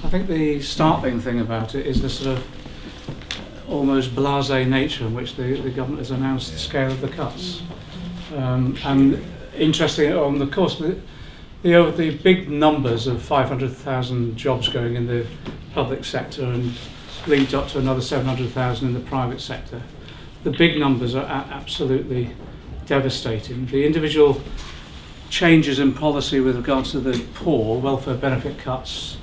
I think the startling thing about it is the sort of almost blasé nature in which the government has announced the scale of the cuts. And interesting, on the course, the big numbers of 500,000 jobs going in the public sector and linked up to another 700,000 in the private sector. The big numbers are absolutely devastating. The individual changes in policy with regards to the poor, welfare benefit cuts,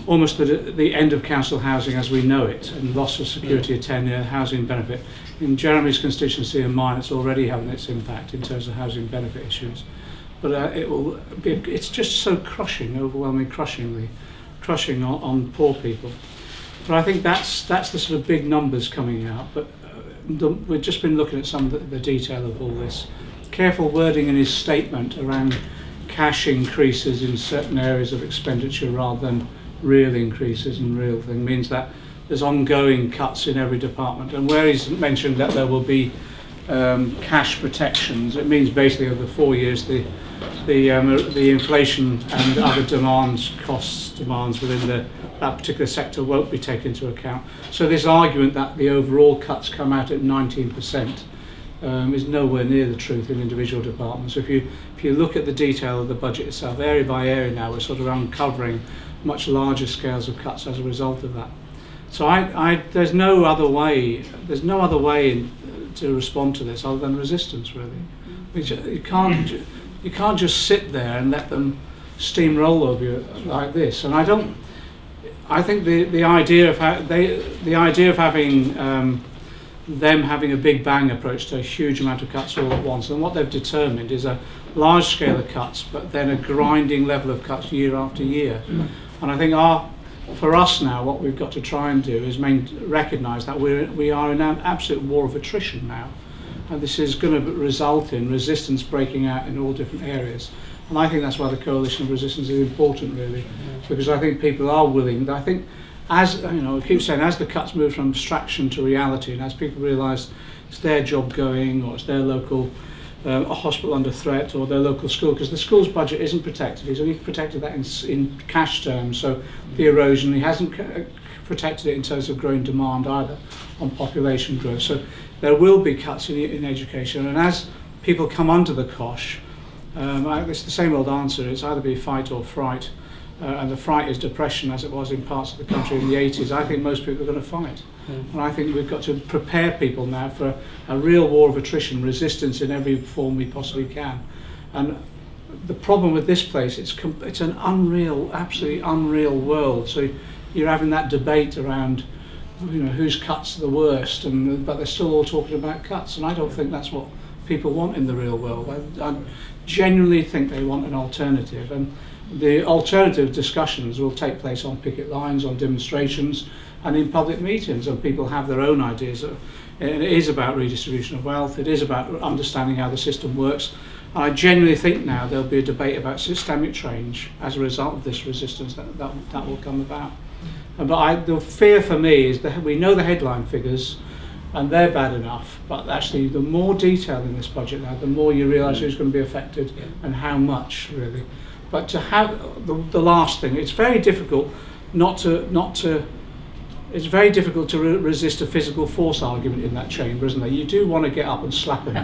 almost the end of council housing as we know it, and loss of security of tenure, housing benefit. In Jeremy's constituency and mine, it's already having its impact in terms of housing benefit issues. But it's just so crushing, overwhelmingly crushing on poor people. But I think that's the sort of big numbers coming out. But we've just been looking at some of the detail of all this. Careful wording in his statement around cash increases in certain areas of expenditure rather than real increases and real thing means that there's ongoing cuts in every department. And where he's mentioned that there will be cash protections, it means basically over 4 years the inflation and other demands within that particular sector won't be taken into account. So this argument that the overall cuts come out at 19% is nowhere near the truth in individual departments. If you look at the detail of the budget itself, area by area now, we're sort of uncovering much larger scales of cuts as a result of that. So there's no other way to respond to this other than resistance, really. You can't just sit there and let them steamroll over you like this. And I think the idea of having them having a big bang approach to a huge amount of cuts all at once, and what they've determined is a large scale of cuts, but then a grinding level of cuts year after year. And I think for us now, what we've got to try and do is recognise that we are in an absolute war of attrition now, and this is going to result in resistance breaking out in all different areas. And I think that's why the coalition of resistance is important, really, because I think people are willing. I think, as you know, I keep saying, as the cuts move from abstraction to reality, and as people realise it's their job going, or it's their local a hospital under threat, or their local school, because the school's budget isn't protected. He's only protected that in cash terms, so the erosion, he hasn't protected it in terms of growing demand either on population growth. So there will be cuts in education, and as people come under the cosh, it's the same old answer, it's either be fight or fright, and the fright is depression as it was in parts of the country in the 80s. I think most people are going to fight. And I think we've got to prepare people now for a real war of attrition, resistance in every form we possibly can. And the problem with this place, it's an unreal, absolutely unreal world. So you're having that debate around, you know, whose cuts are the worst, but they're still all talking about cuts. And I don't think that's what people want in the real world. I genuinely think they want an alternative. And the alternative discussions will take place on picket lines, on demonstrations, and in public meetings, and people have their own ideas. And it is about redistribution of wealth, it is about understanding how the system works. And I genuinely think now there'll be a debate about systemic change as a result of this resistance that will come about. But the fear for me is that we know the headline figures, and they're bad enough, but actually the more detail in this budget now, the more you realise who's going to be affected and how much, really. But to have the last thing, it's very difficult it's very difficult to resist a physical force argument in that chamber, isn't it? You do want to get up and slap them.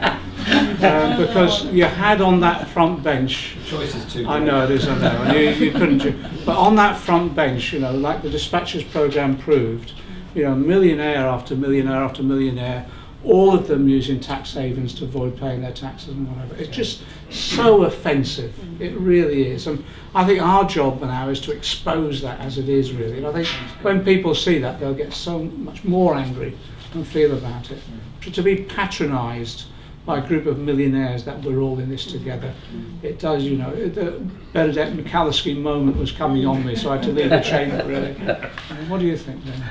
Because you had on that front bench... Choice is too. I know it is, I know. And you couldn't do... But on that front bench, you know, like the dispatches programme proved, you know, millionaire after millionaire after millionaire, all of them using tax havens to avoid paying their taxes and whatever. It's just so offensive. It really is. And I think our job now is to expose that as it is, really. And I think when people see that, they'll get so much more angry and feel about it. To be patronised by a group of millionaires that we're all in this together, it does, you know, the Bernadette McCalliskey moment was coming on me, so I had to leave the chamber, really. What do you think, then?